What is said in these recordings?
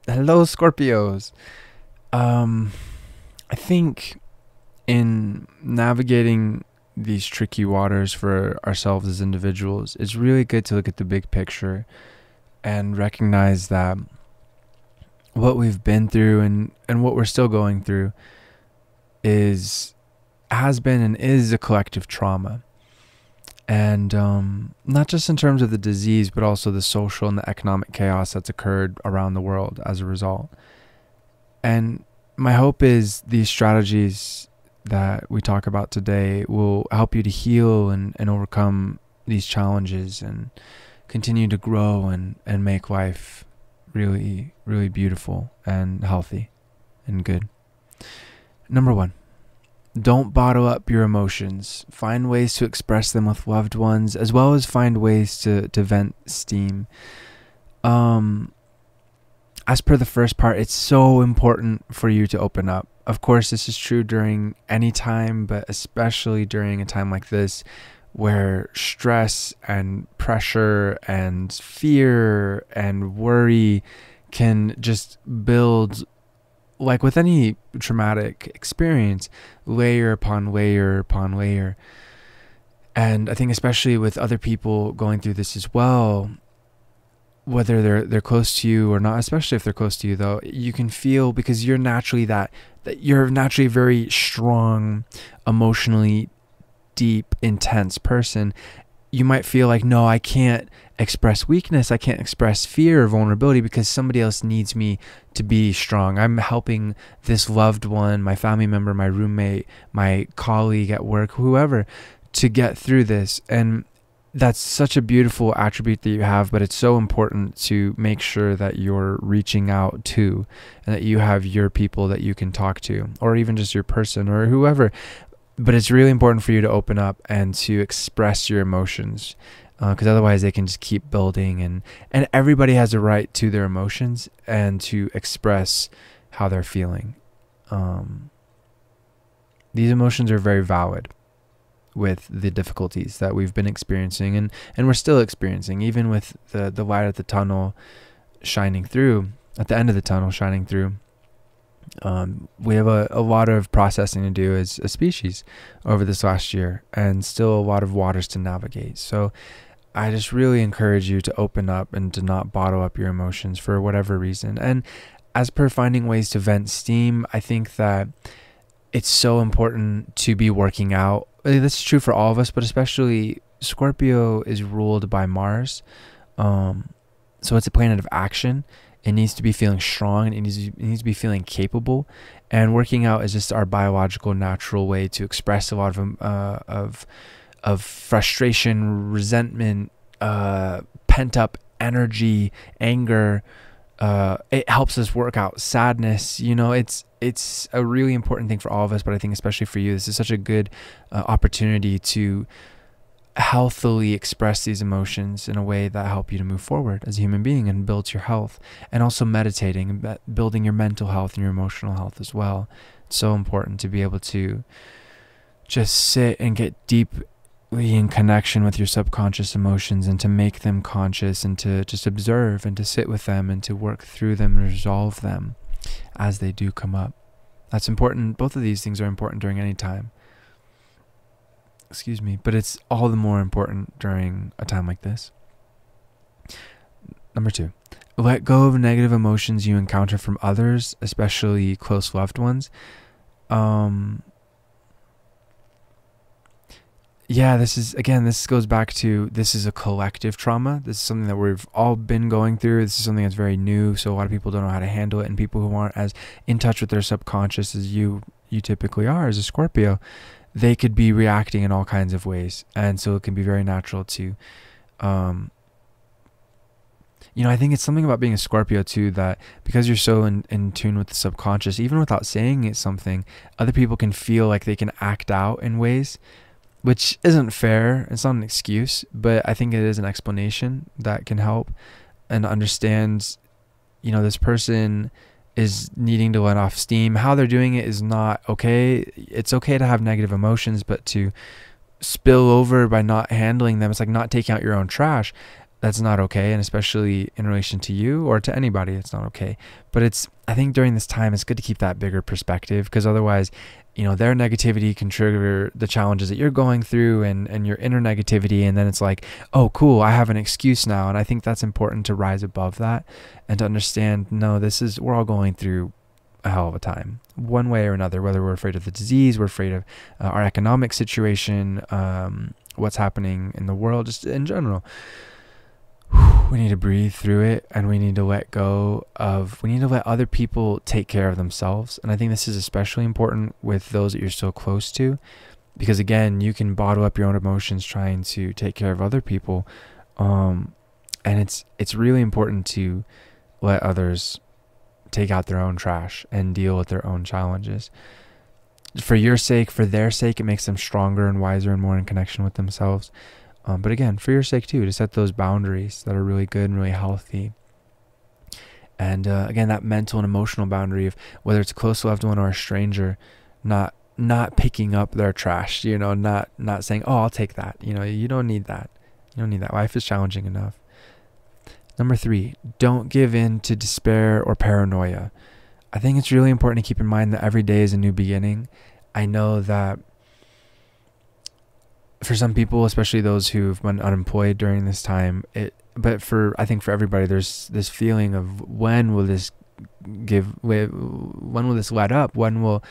Hello, Scorpios. Um, I think in navigating these tricky waters for ourselves as individuals, it's really good to look at the big picture and recognize that what we've been through and what we're still going through is has been and is a collective trauma. And not just in terms of the disease, but also the social and the economic chaos that's occurred around the world as a result. And my hope is these strategies that we talk about today will help you to heal and overcome these challenges and continue to grow and make life really, really beautiful and healthy and good. Number one, don't bottle up your emotions. Find ways to express them with loved ones, as well as find ways to vent steam. As per the first part, it's so important for you to open up. Of course, this is true during any time, but especially during a time like this, where stress and pressure and fear and worry can just build, like with any traumatic experience, layer upon layer upon layer. And I think especially with other people going through this as well, whether they're close to you or not, especially if they're close to you though, you can feel, because you're naturally that you're naturally a very strong, emotionally deep, intense person. You might feel like, no, I can't express weakness. I can't express fear or vulnerability because somebody else needs me to be strong. I'm helping this loved one, my family member, my roommate, my colleague at work, whoever, to get through this. And that's such a beautiful attribute that you have, but it's so important to make sure that you're reaching out to and that you have your people that you can talk to, or even just your person or whoever. But it's really important for you to open up and to express your emotions, because otherwise they can just keep building, and everybody has a right to their emotions and to express how they're feeling. These emotions are very valid with the difficulties that we've been experiencing and we're still experiencing, even with the light at the tunnel shining through, at the end of the tunnel shining through. We have a lot of processing to do as a species over this last year, and still a lot of waters to navigate. So I just really encourage you to open up and to not bottle up your emotions for whatever reason. And as per finding ways to vent steam, I think that it's so important to be working out. This is true for all of us, but especially Scorpio is ruled by Mars. So it's a planet of action. It needs to be feeling strong, and it needs to be feeling capable. And working out is just our biological, natural way to express a lot of frustration, resentment, pent up energy, anger. It helps us work out sadness. It's a really important thing for all of us, but I think especially for you, this is such a good opportunity to healthily express these emotions in a way that help you to move forward as a human being and builds your health. And also meditating and building your mental health and your emotional health as well. It's so important to be able to just sit and get deeply in connection with your subconscious emotions, and to make them conscious, and to just observe and to sit with them and to work through them and resolve them as they do come up. That's important. Both of these things are important during any time. Excuse me, but it's all the more important during a time like this. Number two, let go of negative emotions you encounter from others, especially close loved ones. This goes back to, this is a collective trauma. This is something that we've all been going through. This is something that's very new, so a lot of people don't know how to handle it, and people who aren't as in touch with their subconscious as you typically are as a Scorpio, they could be reacting in all kinds of ways. And so it can be very natural to, I think it's something about being a Scorpio too, that because you're so in tune with the subconscious, even without saying it's something, other people can feel like they can act out in ways, which isn't fair. It's not an excuse, but I think it is an explanation that can help and understand, this person is needing to let off steam. How they're doing it is not okay. It's okay to have negative emotions, but to spill over by not handling them, it's like not taking out your own trash. that's not okay, and especially in relation to you or to anybody, it's not okay. But I think during this time, it's good to keep that bigger perspective, because otherwise, their negativity can trigger the challenges that you're going through and your inner negativity. And then it's like, oh, cool, I have an excuse now. And I think that's important to rise above that and to understand, no, we're all going through a hell of a time, one way or another, whether we're afraid of the disease, we're afraid of our economic situation, what's happening in the world, just in general. We need to breathe through it, and we need to let other people take care of themselves. And I think this is especially important with those that you're so close to, because again, you can bottle up your own emotions trying to take care of other people. And it's really important to let others take out their own trash and deal with their own challenges. For your sake, for their sake, it makes them stronger and wiser and more in connection with themselves. But again, for your sake too, to set those boundaries that are really good and really healthy. And again, that mental and emotional boundary of whether it's a close loved one or a stranger, not picking up their trash, not saying, oh, I'll take that. You don't need that. You don't need that. Life is challenging enough. Number 3, don't give in to despair or paranoia. I think it's really important to keep in mind that every day is a new beginning. I know that for some people, especially those who've been unemployed during this time, I think for everybody, there's this feeling of when will this let up? When will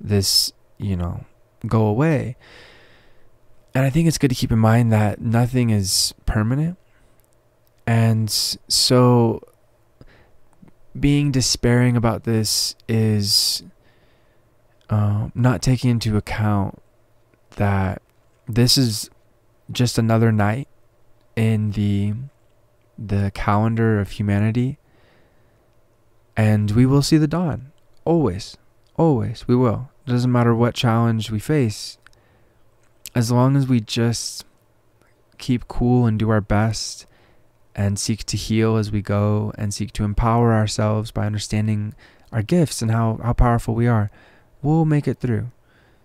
this, go away? And I think it's good to keep in mind that nothing is permanent. And so being despairing about this is not taking into account that this is just another night in the calendar of humanity, and we will see the dawn. Always we will. It doesn't matter what challenge we face, as long as we just keep cool and do our best and seek to heal as we go and seek to empower ourselves by understanding our gifts and how powerful we are, we'll make it through.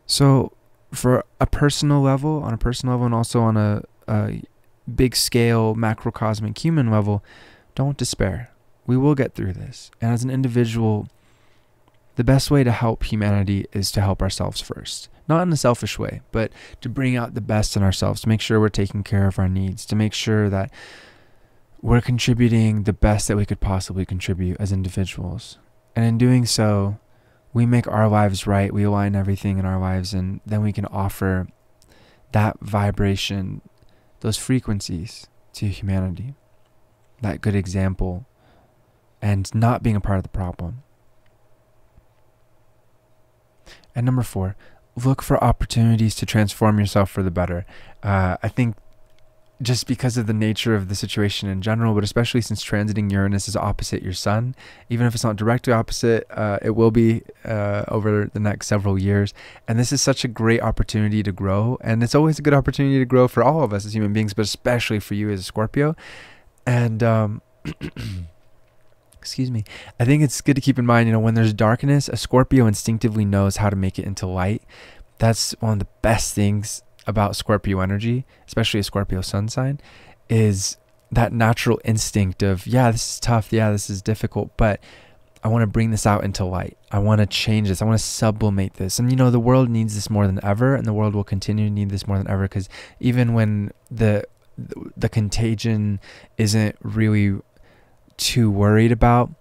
So on a personal level, and also on a big scale, macrocosmic human level, don't despair. We will get through this. And as an individual, the best way to help humanity is to help ourselves first. Not in a selfish way, but to bring out the best in ourselves, to make sure we're taking care of our needs, to make sure that we're contributing the best that we could possibly contribute as individuals. And in doing so, we make our lives right, we align everything in our lives, and then we can offer that vibration, those frequencies to humanity, that good example, and not being a part of the problem. And number 4, look for opportunities to transform yourself for the better. I think just because of the nature of the situation in general, but especially since transiting Uranus is opposite your sun, even if it's not directly opposite, it will be over the next several years. And this is such a great opportunity to grow. And it's always a good opportunity to grow for all of us as human beings, but especially for you as a Scorpio. And excuse me, I think it's good to keep in mind, when there's darkness, a Scorpio instinctively knows how to make it into light. That's one of the best things about Scorpio energy, especially a Scorpio sun sign, is that natural instinct of, yeah, this is tough, yeah, this is difficult, but I want to bring this out into light. I want to change this. I want to sublimate this. And the world needs this more than ever, and the world will continue to need this more than ever, because even when the contagion isn't really too worried about,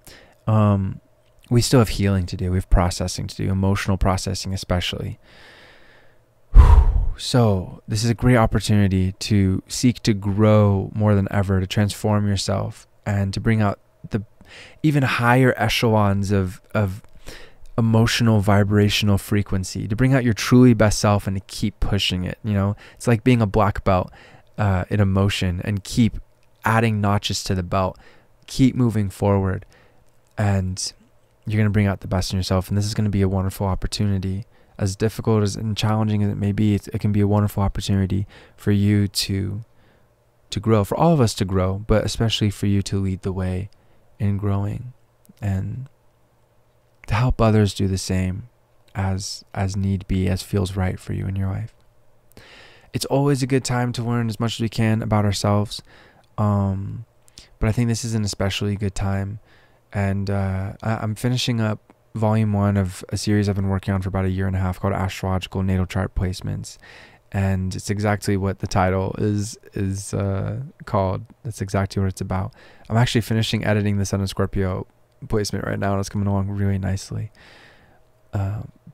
we still have healing to do. We have processing to do, emotional processing especially. So this is a great opportunity to seek to grow more than ever, to transform yourself, and to bring out the even higher echelons of emotional vibrational frequency, to bring out your truly best self and to keep pushing it. It's like being a black belt in emotion, and keep adding notches to the belt, keep moving forward, and you're going to bring out the best in yourself. And this is going to be a wonderful opportunity. As difficult as and challenging as it may be, it can be a wonderful opportunity for you to grow, for all of us to grow, but especially for you to lead the way in growing, and to help others do the same as need be, as feels right for you in your life. It's always a good time to learn as much as we can about ourselves. But I think this is an especially good time. And I'm finishing up volume 1 of a series I've been working on for about a year and a half called Astrological Natal Chart Placements. And it's exactly what the title is called. That's exactly what it's about. I'm actually finishing editing the Sun and Scorpio placement right now, and it's coming along really nicely.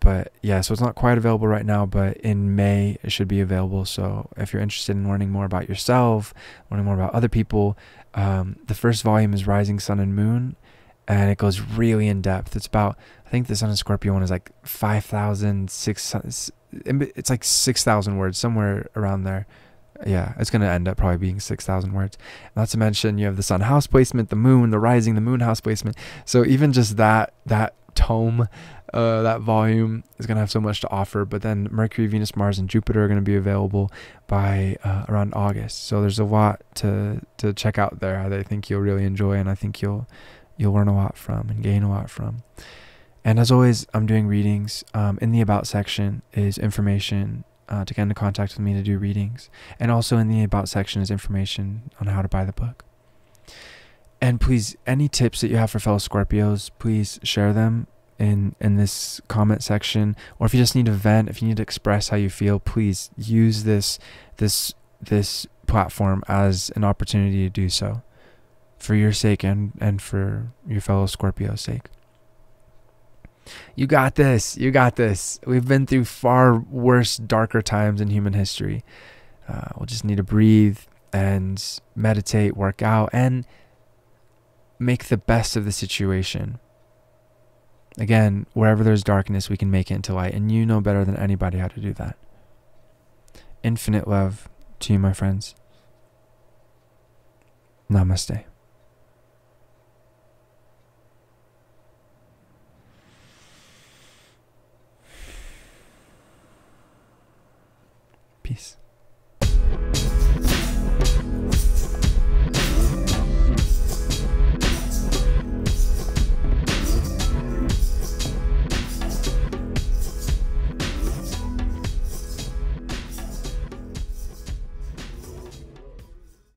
But yeah, so it's not quite available right now, but in May it should be available. So if you're interested in learning more about yourself, learning more about other people, the first volume is Rising Sun and Moon, and it goes really in depth. It's about, I think the Sun and Scorpio one is like 5,600, it's like 6,000 words, somewhere around there. Yeah, it's going to end up probably being 6,000 words. Not to mention you have the Sun house placement, the Moon, the Rising, the Moon house placement. So even just that tome, that volume is going to have so much to offer. But then Mercury, Venus, Mars, and Jupiter are going to be available by around August. So there's a lot to check out there that I think you'll really enjoy, and I think you'll learn a lot from and gain a lot from. And as always, I'm doing readings. In the About section is information to get into contact with me to do readings. And also in the About section is information on how to buy the book. And please, any tips that you have for fellow Scorpios, please share them in this comment section. Or if you just need to vent, if you need to express how you feel, please use this platform as an opportunity to do so, for your sake and for your fellow Scorpio's sake. You got this. You got this. We've been through far worse, darker times in human history. We'll just need to breathe and meditate, work out, and make the best of the situation. Again, wherever there's darkness, we can make it into light. And you know better than anybody how to do that. Infinite love to you, my friends. Namaste.